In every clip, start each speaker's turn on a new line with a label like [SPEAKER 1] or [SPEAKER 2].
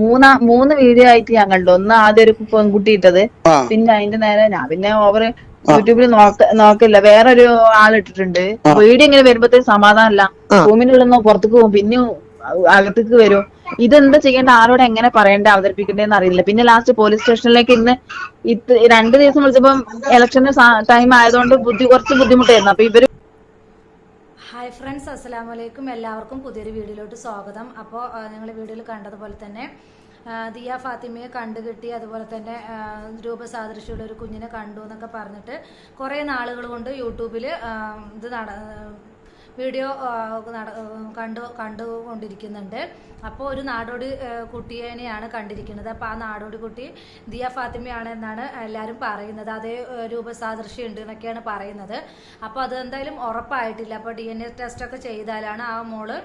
[SPEAKER 1] മൂന്ന് വീഡിയോ ആയിട്ട് ഞാൻ കണ്ടു. ഒന്ന് ആദ്യം ഒരു പെൺകുട്ടി ഇട്ടത്, പിന്നെ അതിന്റെ നേരെ ഞാൻ പിന്നെ ഓവർ യൂട്യൂബിൽ നോക്കില്ല, വേറൊരു ആളിട്ടിട്ടുണ്ട്. വീഡിയോ ഇങ്ങനെ വരുമ്പോഴത്തേക്ക് സമാധാനമല്ല, റൂമിനുള്ളിൽ നിന്ന് പുറത്തേക്ക് പോകും, പിന്നെ അകത്തേക്ക് വരും. ഇതെന്താ ചെയ്യേണ്ട, ആരോട് എങ്ങനെ പറയണ്ടേ, അവതരിപ്പിക്കണ്ടേന്ന് അറിയില്ല. പിന്നെ ലാസ്റ്റ് പോലീസ് സ്റ്റേഷനിലേക്ക് ഇന്ന് 2 ദിവസം വിളിച്ചപ്പം ഇലക്ഷന്റെ ടൈം ആയതുകൊണ്ട് കുറച്ച് ബുദ്ധിമുട്ടായിരുന്നു. അപ്പൊ ഇവര്
[SPEAKER 2] ഹായ് ഫ്രണ്ട്സ്, അസ്സലാമു അലൈക്കും. എല്ലാവർക്കും പുതിയൊരു വീഡിയോയിലോട്ട് സ്വാഗതം. അപ്പോൾ നിങ്ങൾ വീഡിയോയിൽ കണ്ടതുപോലെ തന്നെ ദിയ ഫാത്തിമയെ കണ്ടുകിട്ടി, അതുപോലെ തന്നെ രൂപസാദൃശ്യമുള്ള ഒരു കുഞ്ഞിനെ കണ്ടു എന്നൊക്കെ പറഞ്ഞിട്ട് കുറേ നാളുകൾ കൊണ്ട് യൂട്യൂബിൽ ഇത് വീഡിയോ കണ്ടുകൊണ്ടിരിക്കുന്നുണ്ട്. അപ്പോൾ ഒരു നാടോടി കുട്ടിയെയാണ് കണ്ടിരിക്കുന്നത്. അപ്പോൾ ആ നാടോടി കുട്ടി ദിയ ഫാത്തിമയാണ് എന്നാണ് എല്ലാവരും പറയുന്നത്. അതേ രൂപസാദൃശ്യം ഉണ്ട് എന്നൊക്കെയാണ് പറയുന്നത്. അപ്പോൾ അത് എന്തായാലും ഉറപ്പായിട്ടില്ല. അപ്പോൾ DNA ടെസ്റ്റൊക്കെ ചെയ്താലാണ് ആ മോള്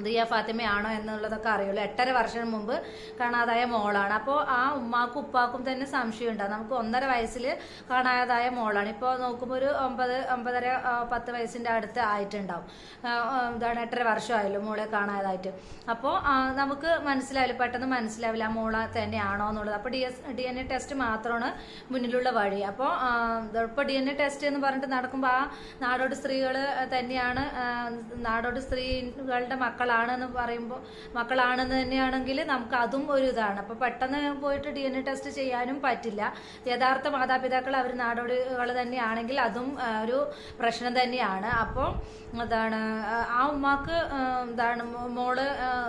[SPEAKER 2] ദിയ ഫാത്തിമയാണോ എന്നുള്ളതൊക്കെ അറിയുള്ളൂ. 8.5 വർഷം മുമ്പ് കാണാതായ മോളാണ്. അപ്പോൾ ആ ഉമ്മാക്കും ഉപ്പാക്കും തന്നെ സംശയമുണ്ടാകും. നമുക്ക് 1.5 വയസ്സിൽ കാണാതായ മോളാണ്. ഇപ്പോൾ നോക്കുമ്പോൾ ഒരു 9.5 10 വയസ്സിൻ്റെ അടുത്ത് ആയിട്ടുണ്ടാവും. എന്താണ് 8.5 വർഷമായല്ലോ മോളെ കാണാതായിട്ട്. അപ്പോൾ നമുക്ക് പെട്ടെന്ന് മനസ്സിലാവില്ല ആ മോള തന്നെയാണോ എന്നുള്ളത്. അപ്പോൾ DNA ടെസ്റ്റ് മാത്രമാണ് മുന്നിലുള്ള വഴി. അപ്പോൾ ഇപ്പോൾ DNA ടെസ്റ്റ് എന്ന് പറഞ്ഞിട്ട് നടക്കുമ്പോൾ ആ നാടോടി സ്ത്രീകൾ തന്നെയാണ്, നാടോടി സ്ത്രീകളുടെ മക്കളാണെന്ന് തന്നെയാണെങ്കിൽ നമുക്ക് അതും ഒരു ഇതാണ്. അപ്പോൾ പെട്ടെന്ന് പോയിട്ട് DNA ടെസ്റ്റ് ചെയ്യാനും പറ്റില്ല. യഥാർത്ഥ മാതാപിതാക്കൾ അവർ നാടോടികൾ തന്നെയാണെങ്കിൽ അതും ഒരു പ്രശ്നം തന്നെയാണ്. അപ്പോൾ അതാണ് ആ ഉമ്മാക്ക് മോള്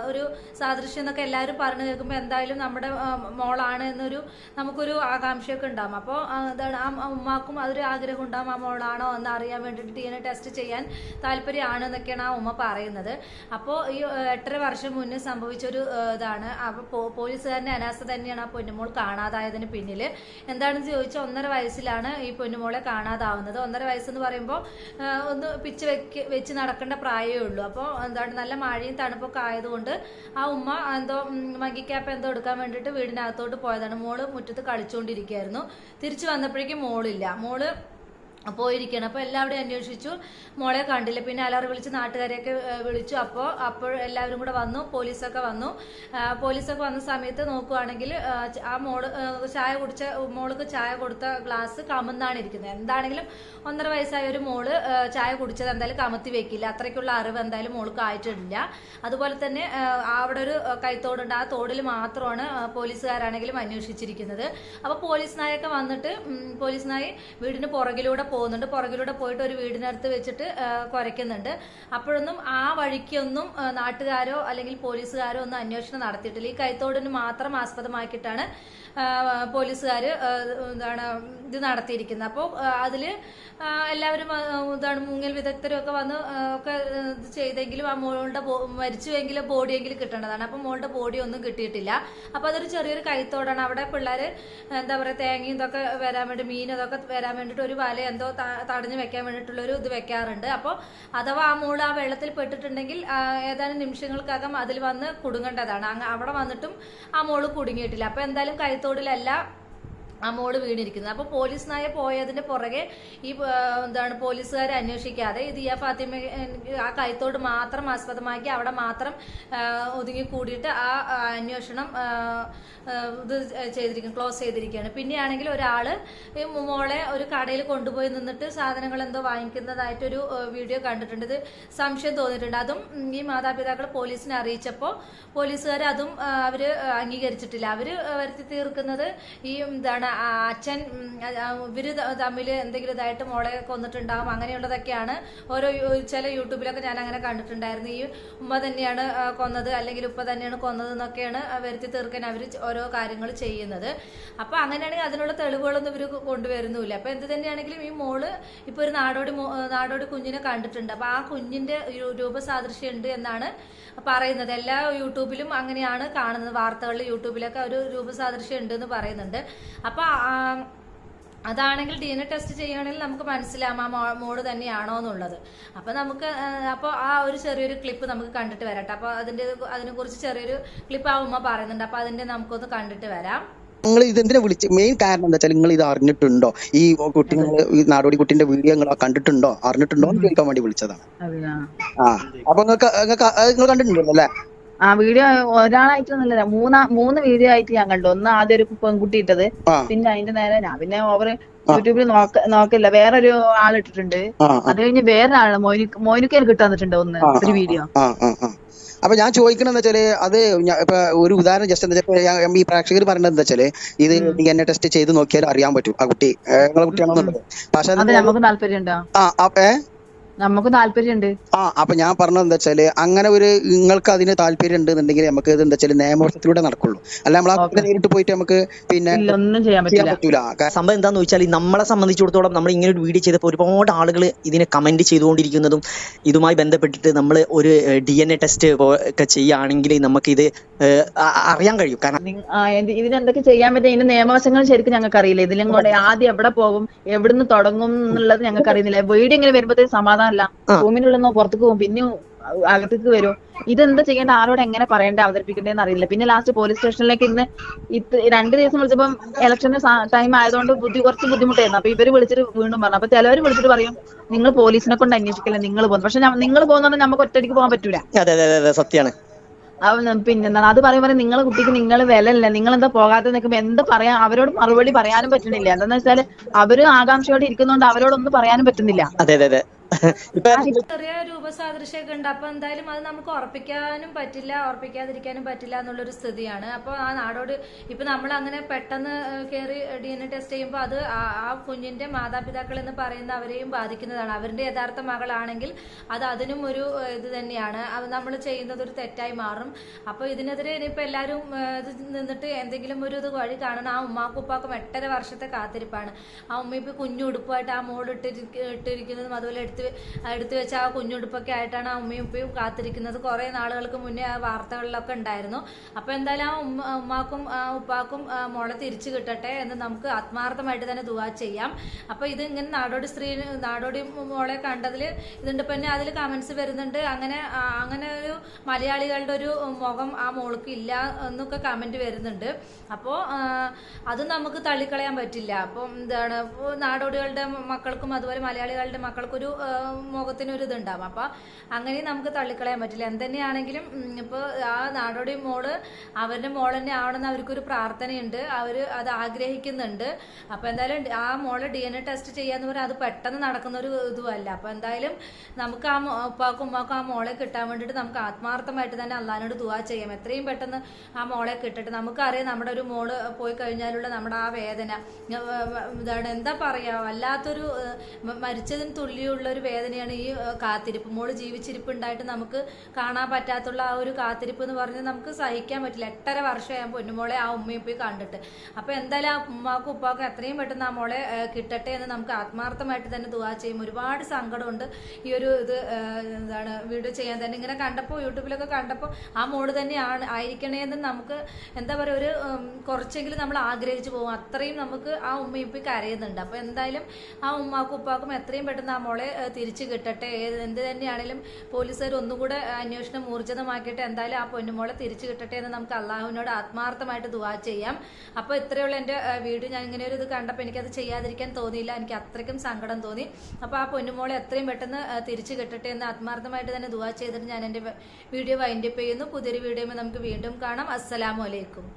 [SPEAKER 2] ഒരു സാദൃശ്യം എന്നൊക്കെ എല്ലാവരും പറഞ്ഞു കേൾക്കുമ്പോൾ എന്തായാലും നമ്മുടെ മോളാണ് എന്നൊരു നമുക്കൊരു ആകാംക്ഷയൊക്കെ ഉണ്ടാകും. അപ്പോൾ എന്താണ് ആ ഉമ്മാക്കും അതൊരു ആഗ്രഹം ഉണ്ടാകും, ആ മോളാണോ എന്ന് അറിയാൻ വേണ്ടിയിട്ട് DNA ടെസ്റ്റ് ചെയ്യാൻ താല്പര്യമാണ് എന്നൊക്കെയാണ് ആ ഉമ്മ പറയുന്നത്. അപ്പോൾ ഈ 8.5 വർഷം മുന്നേ സംഭവിച്ചൊരു ഇതാണ്. അപ്പോൾ പോലീസുകാരൻ്റെ അനാസ്ഥ തന്നെയാണ് ആ പൊന്നുമോൾ കാണാതായതിന് പിന്നിൽ. എന്താണെന്ന് ചോദിച്ചാൽ 1.5 വയസ്സിലാണ് ഈ പൊന്നുമോളെ കാണാതാവുന്നത്. 1.5 വയസ്സെന്ന് പറയുമ്പോൾ ഒന്ന് വെച്ച് നടക്കേണ്ട പ്രായമേ ഉള്ളൂ. അപ്പോൾ നല്ല മഴയും തണുപ്പൊക്കെ ആയതുകൊണ്ട് ആ ഉമ്മ എന്തോ മഗ്ഗിക്യാപ്പ് എന്തോ എടുക്കാൻ വേണ്ടിയിട്ട് വീടിനകത്തോട്ട് പോയതാണ്. മോള് മുറ്റത്ത് കളിച്ചുകൊണ്ടിരിക്കുകയായിരുന്നു. തിരിച്ചു വന്നപ്പോഴേക്കും മോള് പോയിരിക്കണം. അപ്പോൾ എല്ലാവരും അന്വേഷിച്ചു, മോളെ കണ്ടില്ല. പിന്നെ അലാറ് വിളിച്ച് നാട്ടുകാരെയൊക്കെ വിളിച്ചു. അപ്പോൾ എല്ലാവരും കൂടെ വന്നു, പോലീസൊക്കെ വന്ന സമയത്ത് നോക്കുവാണെങ്കിൽ ആ മോൾക്ക് ചായ കൊടുത്ത ഗ്ലാസ് കമന്നാണ് ഇരിക്കുന്നത്. എന്താണെങ്കിലും 1.5 വയസ്സായ ഒരു മോള് ചായ കുടിച്ചത് എന്തായാലും കമത്തി വെക്കില്ല. അത്രയ്ക്കുള്ള അറിവ് എന്തായാലും മോൾക്ക് ആയിട്ടില്ല. അതുപോലെ തന്നെ അവിടെ ഒരു കൈത്തോടുണ്ട്, ആ തോടിൽ മാത്രമാണ് പോലീസുകാരാണെങ്കിലും അന്വേഷിച്ചിരിക്കുന്നത്. അപ്പോൾ പോലീസ് നായൊക്കെ വന്നിട്ട് പോലീസ് നായി വീടിന് പുറകിലൂടെ പോയിട്ട് ഒരു വീടിനടുത്ത് വെച്ചിട്ട് കുരയ്ക്കുന്നുണ്ട്. അപ്പോഴൊന്നും ആ വഴിക്കൊന്നും നാട്ടുകാരോ അല്ലെങ്കിൽ പോലീസുകാരോ ഒന്നും അന്വേഷണം നടത്തിയിട്ടില്ല. ഈ കൈത്തോടിന് മാത്രം ആസ്പദമാക്കിയിട്ടാണ് പോലീസുകാർ ഇത് നടത്തിയിരിക്കുന്നത്. അപ്പോൾ അതിൽ എല്ലാവരും മുങ്ങൽ വിദഗ്ധരും ഒക്കെ വന്ന് ഒക്കെ ഇത് ചെയ്തെങ്കിലും ആ മോളുടെ മരിച്ചുവെങ്കിലും ബോഡിയെങ്കിലും കിട്ടേണ്ടതാണ്. അപ്പോൾ മോളുടെ ബോഡി ഒന്നും കിട്ടിയിട്ടില്ല. അപ്പോൾ അതൊരു ചെറിയൊരു കൈത്തോടാണ്. അവിടെ പിള്ളേർ തേങ്ങയും ഇതൊക്കെ വരാൻ വേണ്ടി, മീനും ഇതൊക്കെ വരാൻ വേണ്ടിയിട്ട് ഒരു വല എന്തോ തടഞ്ഞു വെക്കാൻ വേണ്ടിയിട്ടുള്ളൊരു ഇത് വെക്കാറുണ്ട്. അപ്പോൾ അഥവാ ആ മോള് ആ വെള്ളത്തിൽ പെട്ടിട്ടുണ്ടെങ്കിൽ ഏതാനും നിമിഷങ്ങൾക്കകം അതിൽ വന്ന് കുടുങ്ങേണ്ടതാണ്. അവിടെ വന്നിട്ടും ആ മോള് കുടുങ്ങിയിട്ടില്ല. അപ്പോൾ എന്തായാലും കൈത്തോടിലല്ല ആ മോള് വീണിരിക്കുന്നത്. അപ്പോൾ പോലീസ് നായ പോയതിന്റെ പുറകെ ഈ പോലീസുകാരെ അന്വേഷിക്കാതെ ഈ ദിയ ഫാത്തിമ ആ കൈത്തോട് മാത്രം ആസ്പദമാക്കി അവിടെ മാത്രം ഒതുങ്ങി കൂടിയിട്ട് ആ അന്വേഷണം ക്ലോസ് ചെയ്തിരിക്കുകയാണ്. പിന്നെയാണെങ്കിൽ ഒരാള് ഈ മോളെ ഒരു കടയിൽ കൊണ്ടുപോയി നിന്നിട്ട് സാധനങ്ങൾ എന്തോ വാങ്ങിക്കുന്നതായിട്ടൊരു വീഡിയോ കണ്ടിട്ടുണ്ട്. ഇത് സംശയം തോന്നിയിട്ടുണ്ട്. അതും ഈ മാതാപിതാക്കൾ പോലീസിനെ അറിയിച്ചപ്പോൾ പോലീസുകാർ അതും അവര് അംഗീകരിച്ചിട്ടില്ല. അവര് വരുത്തി തീർക്കുന്നത് ഈ അച്ഛൻ ഇവര് തമ്മിൽ എന്തെങ്കിലും ഇതായിട്ട് മോളെ കൊന്നിട്ടുണ്ടാകും, അങ്ങനെയുള്ളതൊക്കെയാണ് ചില യൂട്യൂബിലൊക്കെ ഞാൻ അങ്ങനെ കണ്ടിട്ടുണ്ടായിരുന്നു. ഈ ഉമ്മ തന്നെയാണ് കൊന്നത് അല്ലെങ്കിൽ ഉപ്പ തന്നെയാണ് കൊന്നത് എന്നൊക്കെയാണ് വരുത്തി തീർക്കാൻ അവർ ഓരോ കാര്യങ്ങൾ ചെയ്യുന്നത്. അപ്പൊ അങ്ങനെയാണെങ്കിൽ അതിനുള്ള തെളിവുകളൊന്നും ഇവർ കൊണ്ടുവരുന്നില്ല. അപ്പൊ എന്ത് തന്നെയാണെങ്കിലും ഈ മോള് ഇപ്പൊ ഒരു നാടോടി കുഞ്ഞിനെ കണ്ടിട്ടുണ്ട്. അപ്പൊ ആ കുഞ്ഞിന്റെ രൂപസാദൃശ്യം ഉണ്ട് എന്നാണ് പറയുന്നത്. എല്ലാ യൂട്യൂബിലും അങ്ങനെയാണ് കാണുന്നത്, വാർത്തകളിൽ യൂട്യൂബിലൊക്കെ ഒരു രൂപസാദൃശ്യം ഉണ്ട് എന്ന് പറയുന്നുണ്ട്. അപ്പൊ അതാണെങ്കിൽ DNA ടെസ്റ്റ് ചെയ്യുകയാണെങ്കിൽ നമുക്ക് മനസ്സിലാവും ആ മോള് തന്നെയാണോ എന്നുള്ളത്. അപ്പോൾ ആ ഒരു ചെറിയൊരു ക്ലിപ്പ് നമുക്ക് കണ്ടിട്ട് വരട്ടെ. അപ്പോൾ അതിനെക്കുറിച്ച് ചെറിയൊരു ക്ലിപ്പ് ആ ഉമ്മ പറയുന്നുണ്ട്. അപ്പോൾ അതിന്റെ നമുക്കൊന്ന് കണ്ടിട്ട് വരാം.
[SPEAKER 3] നിങ്ങൾ ഇതെന്തിനാ വിളിച്ച് മെയിൻ കാരണം എന്താ വെച്ചാൽ നിങ്ങൾ ഇത് അറിഞ്ഞിട്ടുണ്ടോ? ഈ കുട്ടി ഈ നാടോടി കുട്ടിന്റെ വീഡിയോ നിങ്ങൾ കണ്ടിട്ടുണ്ടോ, അറിഞ്ഞിട്ടുണ്ടോ എന്ന് ചോദിക്കാൻ വേണ്ടി വിളിച്ചതാണ്. അപ്പൊ നിങ്ങൾ കണ്ടിട്ടുണ്ടല്ലോ അല്ലേ?
[SPEAKER 1] ആ വീഡിയോ ഒരാളായിട്ടൊന്നുമില്ല, മൂന്ന് വീഡിയോ ആയിട്ട് ഞാൻ കണ്ടു. ഒന്ന് ആദ്യം ഒരു പെൺകുട്ടി ഇട്ടത്, പിന്നെ അതിന്റെ നേരെ ഞാൻ പിന്നെ ഓവറ് യൂട്യൂബിൽ നോക്കില്ല, വേറൊരു ആളിട്ടിട്ടുണ്ട്. അത് കഴിഞ്ഞ് വേറൊരാള് മോനിക്കയിൽ കിട്ടാന്നിട്ടുണ്ട് ഒരു വീഡിയോ.
[SPEAKER 3] അപ്പൊ ഞാൻ ചോദിക്കണെന്ന് വെച്ചാല് അത് ഇപ്പൊ ഒരു ഉദാഹരണം ജസ്റ്റ് എന്താ വെച്ചാൽ ഈ പ്രേക്ഷകർ പറഞ്ഞത് എന്താ വെച്ചാല് ഇത് DNA ടെസ്റ്റ് ചെയ്ത് നോക്കിയാൽ അറിയാൻ പറ്റും ആ കുട്ടി നിങ്ങളെ കുട്ടിയാണെന്നുള്ളത്. പക്ഷെ
[SPEAKER 1] നമുക്ക് താല്പര്യമുണ്ടോ? നമുക്ക് താല്പര്യമുണ്ട്.
[SPEAKER 3] അപ്പൊ ഞാൻ പറഞ്ഞത് എന്താ വെച്ചാല് അങ്ങനെ ഒരു നിങ്ങൾക്ക് അതിന് താല്പര്യം ഉണ്ടെന്നുണ്ടെങ്കിൽ നമുക്ക് ഇത് എന്താ വെച്ചാൽ നിയമവശത്തിലൂടെ നടക്കുള്ളൂ. അല്ല നമ്മളെ നേരിട്ട് പോയിട്ട് നമുക്ക് പിന്നെ
[SPEAKER 1] ഒന്നും ചെയ്യാൻ പറ്റില്ല.
[SPEAKER 4] സംഭവം എന്താന്ന് വെച്ചാൽ നമ്മളെ സംബന്ധിച്ചിടത്തോളം നമ്മൾ ഇങ്ങനെ ഒരു വീഡിയോ ചെയ്തപ്പോൾ ഒരുപാട് ആളുകൾ ഇതിനെ കമന്റ് ചെയ്തുകൊണ്ടിരിക്കുന്നതും ഇതുമായി ബന്ധപ്പെട്ടിട്ട് നമ്മൾ ഒരു DNA ടെസ്റ്റ് ഒക്കെ ചെയ്യുകയാണെങ്കിൽ നമുക്കിത് അറിയാൻ കഴിയും. കാരണം
[SPEAKER 1] ഇതിനെന്തൊക്കെ ചെയ്യാൻ പറ്റും, ഇതിന്റെ നിയമവശങ്ങൾ ശരിക്കും ഞങ്ങൾക്ക് അറിയില്ല. ഇതിലും കൂടെ ആദ്യം എവിടെ പോകും, എവിടുന്ന് തുടങ്ങും എന്നുള്ളത് ഞങ്ങൾക്ക് അറിയുന്നില്ല. വീട് ഇങ്ങനെ വരുമ്പോഴത്തേക്ക് സമാധാനമല്ല, റൂമിനുള്ളിൽ പുറത്തേക്ക് പോകും, പിന്നെ അകത്തേക്ക് വരും. ഇതെന്താ ചെയ്യേണ്ട, ആരോട് എങ്ങനെ പറയേണ്ട, അവതരിപ്പിക്കേണ്ടതെന്ന് അറിയില്ല. പിന്നെ ലാസ്റ്റ് പോലീസ് സ്റ്റേഷനിലേക്ക് ഇന്ന് 2 ദിവസം വിളിച്ചപ്പം ഇലക്ഷന്റെ ടൈം ആയതുകൊണ്ട് കുറച്ച് ബുദ്ധിമുട്ടായിരുന്നു. അപ്പൊ ഇവര് വിളിച്ചിട്ട് വീണ്ടും പറഞ്ഞു. അപ്പൊ ചിലവർ വിളിച്ചിട്ട് പറയും നിങ്ങൾ പോലീസിനെ കൊണ്ട് അന്വേഷിക്കില്ല, നിങ്ങൾ പോകുന്നു. പക്ഷെ നിങ്ങൾ പോകുന്ന നമുക്ക് ഒറ്റയ്ക്ക് പോകാൻ പറ്റൂല.
[SPEAKER 4] സത്യമാണ്.
[SPEAKER 1] പിന്നെ അത് പറയുമ്പോൾ നിങ്ങളെ കുട്ടിക്ക് നിങ്ങൾ വിലല്ല, നിങ്ങൾ എന്താ പോകാതെ നിൽക്കുമ്പോ എന്താ പറയാ, അവരോട് മറുപടി പറയാനും പറ്റുന്നില്ല. എന്താന്ന് വെച്ചാല് അവര് ആകാംക്ഷയോടെ ഇരിക്കുന്നോണ്ട് അവരോടൊന്നും പറയാനും പറ്റുന്നില്ല.
[SPEAKER 2] ചെറിയ രൂപസാദൃശ്യമൊക്കെ ഉണ്ട്. അപ്പൊ എന്തായാലും അത് നമുക്ക് ഉറപ്പിക്കാതിരിക്കാനും പറ്റില്ല എന്നുള്ളൊരു സ്ഥിതിയാണ്. അപ്പൊ ആ നാടോട് ഇപ്പൊ നമ്മൾ അങ്ങനെ പെട്ടെന്ന് കയറി DNA ടെസ്റ്റ് ചെയ്യുമ്പോൾ അത് ആ കുഞ്ഞിന്റെ മാതാപിതാക്കൾ എന്ന് പറയുന്ന അവരെയും ബാധിക്കുന്നതാണ്. അവരുടെ യഥാർത്ഥ മകളാണെങ്കിൽ അത് അതിനും ഒരു ഇത് തന്നെയാണ്. അത് നമ്മൾ ചെയ്യുന്നത് ഒരു തെറ്റായി മാറും. അപ്പൊ ഇതിനെതിരെ ഇനിയിപ്പോ എല്ലാരും നിന്നിട്ട് എന്തെങ്കിലും ഒരു ഇത് വഴി കാണണം. ആ ഉമ്മാക്കും ഉപ്പാക്കും 8.5 വർഷത്തെ കാത്തിരിപ്പാണ്. ആ ഉമ്മ ഇപ്പൊ കുഞ്ഞുടുപ്പായിട്ട് ആ മോള് ഇട്ടിരിക്കുന്നതും അതുപോലെ എടുത്തു വെച്ച ആ കുഞ്ഞുടുപ്പൊക്കെ ആയിട്ടാണ് ആ ഉമ്മയും ഉപ്പയും കാത്തിരിക്കുന്നത്. കുറെ നാളുകൾക്ക് മുന്നേ ആ വാർത്തകളിലൊക്കെ ഉണ്ടായിരുന്നു. അപ്പൊ എന്തായാലും ആ ഉമ്മാക്കും ഉപ്പാക്കും മോളെ തിരിച്ചു കിട്ടട്ടെ എന്ന് നമുക്ക് ആത്മാർത്ഥമായിട്ട് തന്നെ ദുആ ചെയ്യാം. അപ്പൊ ഇത് ഇങ്ങനെ നാടോടി മോളെ കണ്ടതിൽ ഇതിന്റെ പിന്നെ അതിൽ കമന്റ്സ് വരുന്നുണ്ട്. അങ്ങനെ ഒരു മലയാളികളുടെ ഒരു മുഖം ആ മോൾക്ക് ഇല്ല എന്നൊക്കെ കമന്റ് വരുന്നുണ്ട്. അപ്പോൾ അത് നമുക്ക് തള്ളിക്കളയാൻ പറ്റില്ല. അപ്പം എന്താണ്, നാടോടികളുടെ മക്കൾക്കും അതുപോലെ മലയാളികളുടെ മക്കൾക്കും ഒരു മുഖത്തിനൊരു ഇതുണ്ടാവും. അപ്പൊ അങ്ങനെ നമുക്ക് തള്ളിക്കളയാൻ പറ്റില്ല. എന്തുതന്നെയാണെങ്കിലും ഇപ്പൊ ആ നാടോടി മോള് അവരുടെ മോൾ തന്നെ ആവണമെന്ന് അവർക്കൊരു പ്രാർത്ഥനയുണ്ട്, അവര് അത് ആഗ്രഹിക്കുന്നുണ്ട്. അപ്പൊ എന്തായാലും ആ മോളെ DNA ടെസ്റ്റ് ചെയ്യാന്ന് പറഞ്ഞാൽ അത് പെട്ടെന്ന് നടക്കുന്ന ഒരു ഇതുമല്ല. അപ്പൊ എന്തായാലും നമുക്ക് ആ ഉപ്പാക്കും ഉമ്മാക്കും ആ മോളെ കിട്ടാൻ വേണ്ടിയിട്ട് നമുക്ക് ആത്മാർത്ഥമായിട്ട് തന്നെ അള്ളാഹിനോട് ദുആ ചെയ്യാം. എത്രയും പെട്ടെന്ന് ആ മോളെ കിട്ടട്ടെ. നമുക്കറിയാം നമ്മുടെ ഒരു മോള് പോയി കഴിഞ്ഞാലുള്ള നമ്മുടെ ആ വേദന ഇതാണ്, എന്താ പറയാ, വല്ലാത്തൊരു മരിച്ചതിന് തുല്യമുള്ള ഒരു വേദനയാണ് ഈ കാത്തിരിപ്പ്. മോള് ജീവിച്ചിരിപ്പുണ്ടായിട്ട് നമുക്ക് കാണാൻ പറ്റാത്തുള്ള ആ ഒരു കാത്തിരിപ്പ് എന്ന് പറഞ്ഞാൽ നമുക്ക് സഹിക്കാൻ പറ്റില്ല. 8.5 വർഷമായി പൊന്നുമോളെ ആ ഉമ്മയും പോയി കണ്ടിട്ട്. അപ്പൊ എന്തായാലും ആ ഉമ്മാക്കും ഉപ്പാക്കും എത്രയും പെട്ടെന്ന് ആ മോളെ കിട്ടട്ടെ എന്ന് നമുക്ക് ആത്മാർത്ഥമായിട്ട് തന്നെ ദുആ ചെയ്യും. ഒരുപാട് സങ്കടമുണ്ട് ഈ ഒരു ഇത് എന്താണ് വീഡിയോ ചെയ്യാൻ തന്നെ. ഇങ്ങനെ കണ്ടപ്പോൾ യൂട്യൂബിലൊക്കെ കണ്ടപ്പോൾ ആ മോള് തന്നെയാണ് ആയിരിക്കണേന്ന് നമുക്ക് എന്താ പറയുക, ഒരു കുറച്ചെങ്കിലും നമ്മൾ ആഗ്രഹിച്ചു പോകും. അത്രയും നമുക്ക് ആ ഉമ്മയും ഇപ്പം കരയുന്നുണ്ട്. അപ്പൊ എന്തായാലും ആ ഉമ്മാക്കും ഉപ്പാക്കും എത്രയും പെട്ടെന്ന് ആ മോളെ തിരിച്ചു കിട്ടട്ടെ. എന്ത് തന്നെയാണെങ്കിലും പോലീസുകാർ ഒന്നുകൂടെ അന്വേഷണം ഊർജിതമാക്കിയിട്ട് എന്തായാലും ആ പൊന്നുമോളെ തിരിച്ചു കിട്ടട്ടെ എന്ന് നമുക്ക് അള്ളാഹുവിനോട് ആത്മാർത്ഥമായിട്ട് ദുആ ചെയ്യാം. അപ്പോൾ ഇത്രയുള്ള എൻ്റെ വീഡിയോ. ഞാൻ ഇങ്ങനെ ഒരു ഇത് കണ്ടപ്പോൾ എനിക്കത് ചെയ്യാതിരിക്കാൻ തോന്നിയില്ല, എനിക്ക് അത്രയ്ക്കും സങ്കടം തോന്നി. അപ്പോൾ ആ പൊന്നുമോളെ എത്രയും പെട്ടെന്ന് തിരിച്ചു കിട്ടട്ടെ എന്ന് ആത്മാർത്ഥമായിട്ട് തന്നെ ദുആ ചെയ്തിട്ട് ഞാൻ എൻ്റെ വീഡിയോ വൈൻഡപ്പ് ചെയ്യുന്നു. പുതിയൊരു വീഡിയോയിൽ നമുക്ക് വീണ്ടും കാണാം. അസ്സലാമു അലൈക്കും.